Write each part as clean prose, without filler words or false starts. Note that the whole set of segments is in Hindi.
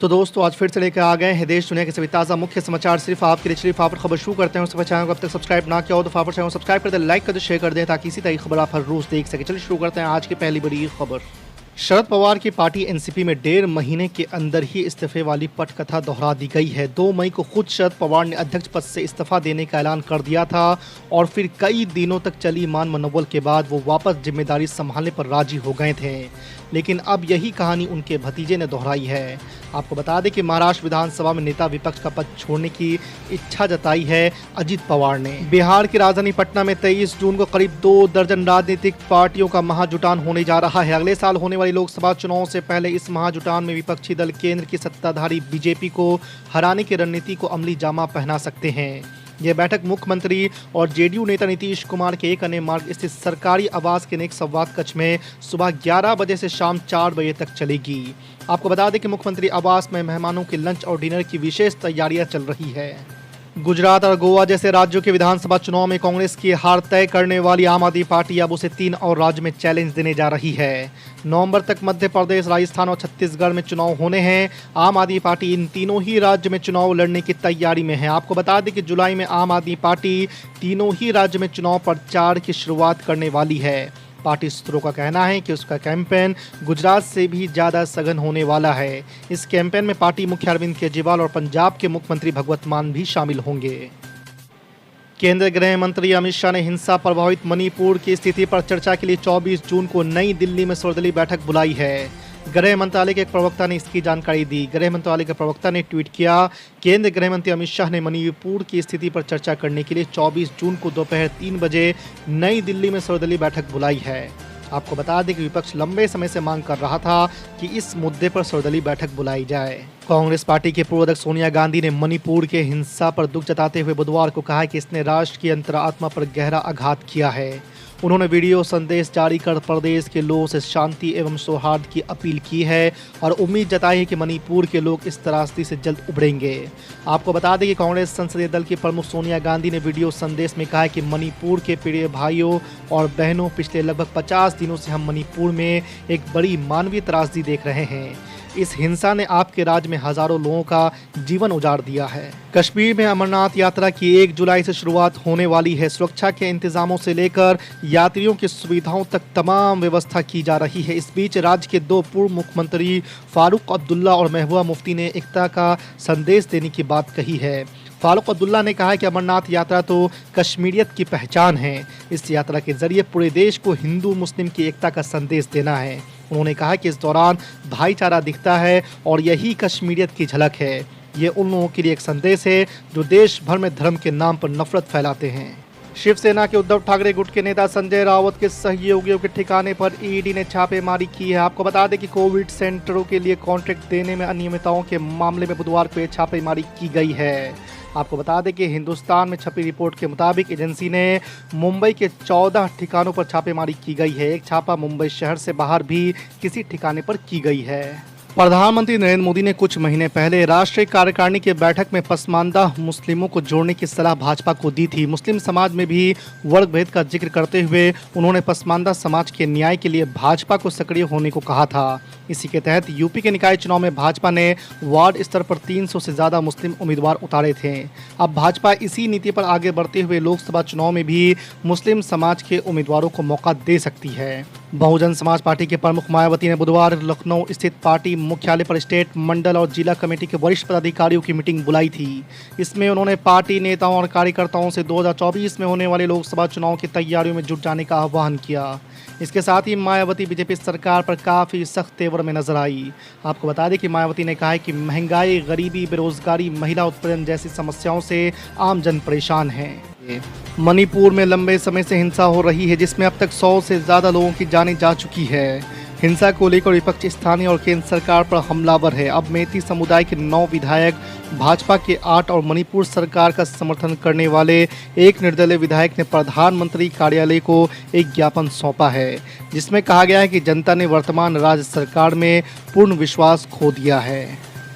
तो दोस्तों आज फिर से लेकर आ गए हैं देश दुनिया के सभी ताज़ा मुख्य समाचार सिर्फ आपके लिए। चलिए फटाफट खबर शुरू करते हैं। उससे चैनल को अब तक सब्सक्राइब ना किया हो तो फटाफट चैनल को सब्सक्राइब कर दें, लाइक कर दें, शेयर कर दें ताकि इसी तरह की खबर आप हर रोज देख सकें। चलिए शुरू करते हैं आज की पहली बड़ी खबर। शरद पवार की पार्टी एनसीपी में 1.5 महीने के अंदर ही इस्तीफे वाली पटकथा दोहरा दी गई है। 2 मई को खुद शरद पवार ने अध्यक्ष पद से इस्तीफा देने का ऐलान कर दिया था और फिर कई दिनों तक चली मान मनोबल के बाद वो वापस जिम्मेदारी संभालने पर राजी हो गए थे, लेकिन अब यही कहानी उनके भतीजे ने दोहराई है। आपको बता दें कि महाराष्ट्र विधानसभा में नेता विपक्ष का पद छोड़ने की इच्छा जताई है अजित पवार ने। बिहार की राजधानी पटना में 23 जून को करीब 2 दर्जन राजनीतिक पार्टियों का महाजुटान होने जा रहा है। अगले साल होने वाली लोकसभा चुनाव से पहले इस महाजुटान में विपक्षी दल केंद्र की सत्ताधारी बीजेपी को हराने की रणनीति को अमली जामा पहना सकते हैं। यह बैठक मुख्यमंत्री और जेडीयू नेता नीतीश कुमार के एक अन्य मार्ग स्थित सरकारी आवास के नेक संवाद कक्ष में सुबह 11 बजे से शाम 4 बजे तक चलेगी। आपको बता दें कि मुख्यमंत्री आवास में मेहमानों के लंच और डिनर की विशेष तैयारियां चल रही है। गुजरात और गोवा जैसे राज्यों के विधानसभा चुनाव में कांग्रेस की हार तय करने वाली आम आदमी पार्टी अब उसे 3 और राज्य में चैलेंज देने जा रही है। नवंबर तक मध्य प्रदेश, राजस्थान और छत्तीसगढ़ में चुनाव होने हैं। आम आदमी पार्टी इन तीनों ही राज्य में चुनाव लड़ने की तैयारी में है। आपको बता दें कि जुलाई में आम आदमी पार्टी तीनों ही राज्य में चुनाव प्रचार की शुरुआत करने वाली है। पार्टी सूत्रों का कहना है कि उसका कैंपेन गुजरात से भी ज़्यादा सघन होने वाला है। इस कैंपेन में पार्टी मुख्य अरविंद केजरीवाल और पंजाब के मुख्यमंत्री भगवंत मान भी शामिल होंगे। केंद्रीय गृह मंत्री अमित शाह ने हिंसा प्रभावित मणिपुर की स्थिति पर चर्चा के लिए 24 जून को नई दिल्ली में सर्वदलीय बैठक बुलाई है। गृह मंत्रालय के एक प्रवक्ता ने इसकी जानकारी दी। गृह मंत्रालय के प्रवक्ता ने ट्वीट किया, केंद्रीय गृह मंत्री अमित शाह ने मणिपुर की स्थिति पर चर्चा करने के लिए 24 जून को दोपहर 3 बजे नई दिल्ली में सर्वदलीय बैठक बुलाई है। आपको बता दें कि विपक्ष लंबे समय से मांग कर रहा था कि इस मुद्दे पर सर्वदलीय बैठक बुलाई जाए। कांग्रेस पार्टी के पूर्व अध्यक्ष सोनिया गांधी ने मणिपुर के हिंसा पर दुख जताते हुए बुधवार को कहा कि इसने राष्ट्र की अंतरात्मा पर गहरा आघात किया है। उन्होंने वीडियो संदेश जारी कर प्रदेश के लोगों से शांति एवं सौहार्द की अपील की है और उम्मीद जताई है कि मणिपुर के लोग इस त्रासदी से जल्द उबरेंगे। आपको बता दें कि कांग्रेस संसदीय दल की प्रमुख सोनिया गांधी ने वीडियो संदेश में कहा है कि मणिपुर के प्रिय भाइयों और बहनों, पिछले लगभग 50 दिनों से हम मणिपुर में एक बड़ी मानवीय त्रासदी देख रहे हैं। इस हिंसा ने आपके राज्य में हजारों लोगों का जीवन उजाड़ दिया है। कश्मीर में अमरनाथ यात्रा की 1 जुलाई से शुरुआत होने वाली है। सुरक्षा के इंतजामों से लेकर यात्रियों की सुविधाओं तक तमाम व्यवस्था की जा रही है। इस बीच राज्य के 2 पूर्व मुख्यमंत्री फारूक अब्दुल्ला और महबूबा मुफ्ती ने एकता का संदेश देने की बात कही है। फारूक अब्दुल्ला ने कहा कि अमरनाथ यात्रा तो कश्मीरियत की पहचान है। इस यात्रा के जरिए पूरे देश को हिंदू मुस्लिम की एकता का संदेश देना है। उन्होंने कहा कि इस दौरान भाईचारा दिखता है और यही कश्मीरियत की झलक है। ये उन लोगों के लिए एक संदेश है जो देश भर में धर्म के नाम पर नफरत फैलाते हैं। शिवसेना के उद्धव ठाकरे गुट के नेता संजय राउत के सहयोगियों के ठिकाने पर ईडी ने छापेमारी की है। आपको बता दें कि कोविड सेंटरों के लिए कॉन्ट्रैक्ट देने में अनियमितताओं के मामले में बुधवार को छापेमारी की गई है। आपको बता दें कि हिंदुस्तान में छपी रिपोर्ट के मुताबिक एजेंसी ने मुंबई के 14 ठिकानों पर छापेमारी की गई है। एक छापा मुंबई शहर से बाहर भी किसी ठिकाने पर की गई है। प्रधानमंत्री नरेंद्र मोदी ने कुछ महीने पहले राष्ट्रीय कार्यकारिणी की बैठक में पसमानदा मुस्लिमों को जोड़ने की सलाह भाजपा को दी थी। मुस्लिम समाज में भी वर्ग भेद का जिक्र करते हुए उन्होंने पसमानदा समाज के न्याय के लिए भाजपा को सक्रिय होने को कहा था। इसी के तहत यूपी के निकाय चुनाव में भाजपा ने वार्ड स्तर पर 300 से ज़्यादा मुस्लिम उम्मीदवार उतारे थे। अब भाजपा इसी नीति पर आगे बढ़ते हुए लोकसभा चुनाव में भी मुस्लिम समाज के उम्मीदवारों को मौका दे सकती है। बहुजन समाज पार्टी के प्रमुख मायावती ने बुधवार लखनऊ स्थित पार्टी मुख्यालय पर स्टेट, मंडल और जिला कमेटी के वरिष्ठ पदाधिकारियों की मीटिंग बुलाई थी। इसमें उन्होंने पार्टी नेताओं और कार्यकर्ताओं से 2024 में होने वाले लोकसभा चुनाव की तैयारियों में जुट जाने का आह्वान किया। इसके साथ ही मायावती बीजेपी सरकार पर काफ़ी सख्त तेवर में नजर आई। आपको बता दें कि मायावती ने कहा है कि महंगाई, गरीबी, बेरोजगारी, महिला उत्पीड़न जैसी समस्याओं से आम जन परेशान है। मणिपुर में लंबे समय से हिंसा हो रही है जिसमें अब तक 100 से ज़्यादा लोगों की जानें जा चुकी है। हिंसा को लेकर विपक्ष स्थानीय और केंद्र सरकार पर हमलावर है। अब मेती समुदाय के 9 विधायक, भाजपा के 8 और मणिपुर सरकार का समर्थन करने वाले एक निर्दलीय विधायक ने प्रधानमंत्री कार्यालय को एक ज्ञापन सौंपा है जिसमें कहा गया है कि जनता ने वर्तमान राज्य सरकार में पूर्ण विश्वास खो दिया है।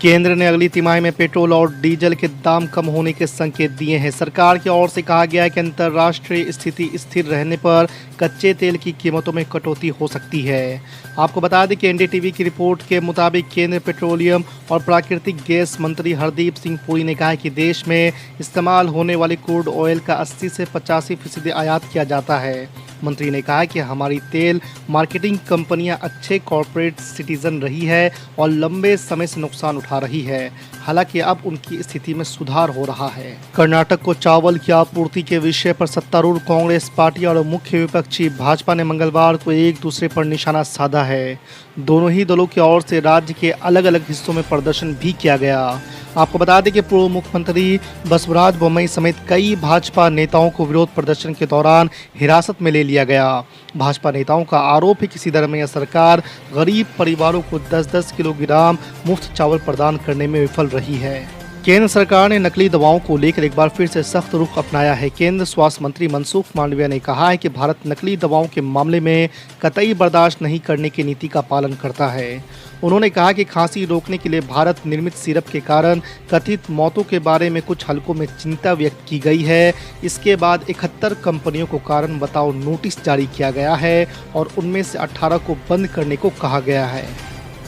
केंद्र ने अगली तिमाही में पेट्रोल और डीजल के दाम कम होने के संकेत दिए हैं। सरकार की ओर से कहा गया है कि अंतर्राष्ट्रीय स्थिति स्थिर रहने पर कच्चे तेल की कीमतों में कटौती हो सकती है। आपको बता दें कि एनडीटीवी की रिपोर्ट के मुताबिक केंद्रीय पेट्रोलियम और प्राकृतिक गैस मंत्री हरदीप सिंह पुरी ने कहा है कि देश में इस्तेमाल होने वाले क्रूड ऑयल का 80 से 85% आयात किया जाता है। मंत्री ने कहा कि हमारी तेल मार्केटिंग कंपनियां अच्छे कॉरपोरेट सिटीजन रही है और लंबे समय से नुकसान उठा रही है। हालांकि अब उनकी स्थिति में सुधार हो रहा है। कर्नाटक को चावल की आपूर्ति के विषय पर सत्तारूढ़ कांग्रेस पार्टी और मुख्य विपक्षी भाजपा ने मंगलवार को एक दूसरे पर निशाना साधा है। दोनों ही दलों की ओर से राज्य के अलग अलग हिस्सों में प्रदर्शन भी किया गया। आपको बता दें कि पूर्व मुख्यमंत्री बसवराज बोम्मई समेत कई भाजपा नेताओं को विरोध प्रदर्शन के दौरान हिरासत में ले लिया गया। भाजपा नेताओं का आरोप है कि सिद्धरामैया सरकार गरीब परिवारों को 10-10 किलोग्राम मुफ्त चावल प्रदान करने में विफल रही है। केंद्र सरकार ने नकली दवाओं को लेकर एक बार फिर से सख्त रुख अपनाया है। केंद्र स्वास्थ्य मंत्री मनसुख मांडविया ने कहा है कि भारत नकली दवाओं के मामले में कतई बर्दाश्त नहीं करने की नीति का पालन करता है। उन्होंने कहा कि खांसी रोकने के लिए भारत निर्मित सिरप के कारण कथित मौतों के बारे में कुछ हलकों में चिंता व्यक्त की गई है। इसके बाद 71 कंपनियों को कारण बताओ नोटिस जारी किया गया है और उनमें से 18 को बंद करने को कहा गया है।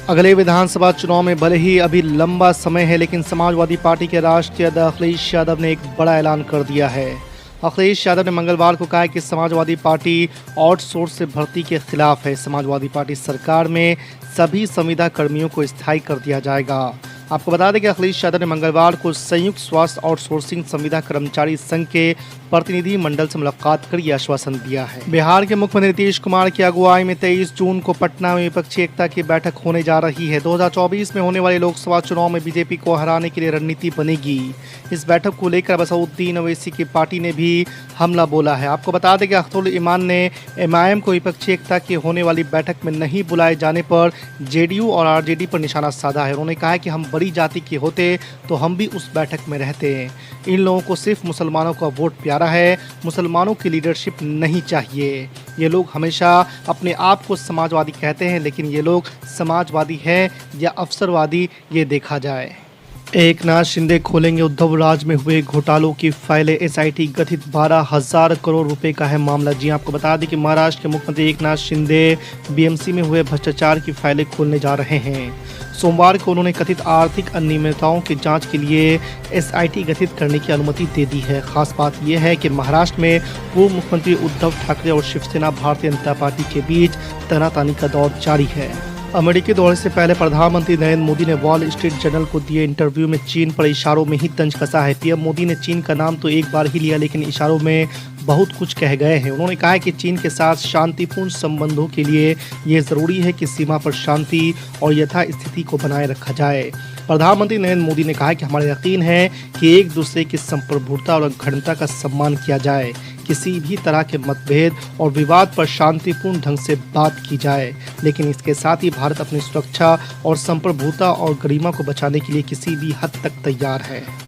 अगले विधानसभा चुनाव में भले ही अभी लंबा समय है, लेकिन समाजवादी पार्टी के राष्ट्रीय अध्यक्ष अखिलेश यादव ने एक बड़ा ऐलान कर दिया है। अखिलेश यादव ने मंगलवार को कहा कि समाजवादी पार्टी आउटसोर्स से भर्ती के खिलाफ है। समाजवादी पार्टी सरकार में सभी संविदा कर्मियों को स्थायी कर दिया जाएगा। आपको बता दें कि अखिलेश यादव ने मंगलवार को संयुक्त स्वास्थ्य आउटसोर्सिंग संविदा कर्मचारी संघ के प्रतिनिधि मंडल से मुलाकात कर यह आश्वासन दिया है। बिहार के मुख्यमंत्री नीतीश कुमार की अगुवाई में 23 जून को पटना में विपक्षी एकता की बैठक होने जा रही है। 2024 में होने वाले लोकसभा चुनाव में बीजेपी को हराने के लिए रणनीति बनेगी। इस बैठक को लेकर असदुद्दीन ओवैसी की पार्टी ने भी हमला बोला है। आपको बता दें कि अख्तरुल ईमान ने एमआईएम को विपक्षी एकता की होने वाली बैठक में नहीं बुलाए जाने पर जेडीयू और आरजेडी पर निशाना साधा है। उन्होंने कहा कि हम बड़ी जाति के होते तो हम भी उस बैठक में रहते हैं। इन लोगों को सिर्फ मुसलमानों का वोट प्यारा है, मुसलमानों की लीडरशिप नहीं चाहिए। ये लोग हमेशा अपने आप को समाजवादी कहते हैं, लेकिन ये लोग समाजवादी हैं या अवसरवादी, ये देखा जाए। एकनाथ शिंदे खोलेंगे उद्धव राज में हुए घोटालों की फाइलें। एसआईटी गठित 12,000 करोड़ रुपए का है मामला। जी आपको बता दें कि महाराष्ट्र के मुख्यमंत्री एकनाथ शिंदे बीएमसी में हुए भ्रष्टाचार की फाइलें खोलने जा रहे हैं। सोमवार को उन्होंने कथित आर्थिक अनियमितताओं की जांच के लिए एसआईटी गठित करने की अनुमति दे दी है। खास बात यह है कि महाराष्ट्र में पूर्व मुख्यमंत्री उद्धव ठाकरे और शिवसेना भारतीय जनता पार्टी के बीच तनातनी का दौर जारी है। अमेरिकी दौरे से पहले प्रधानमंत्री नरेंद्र मोदी ने वॉल स्ट्रीट जर्नल को दिए इंटरव्यू में चीन पर इशारों में ही तंज कसा है। पीएम मोदी ने चीन का नाम तो एक बार ही लिया, लेकिन इशारों में बहुत कुछ कह गए हैं। उन्होंने कहा कि चीन के साथ शांतिपूर्ण संबंधों के लिए ये जरूरी है कि सीमा पर शांति और यथास्थिति को बनाए रखा जाए। प्रधानमंत्री नरेंद्र मोदी ने कहा कि हमारा यकीन है कि एक दूसरे की संप्रभुता और अखंडता का सम्मान किया जाए, किसी भी तरह के मतभेद और विवाद पर शांतिपूर्ण ढंग से बात की जाए, लेकिन इसके साथ ही भारत अपनी सुरक्षा और संप्रभुता और गरिमा को बचाने के लिए किसी भी हद तक तैयार है।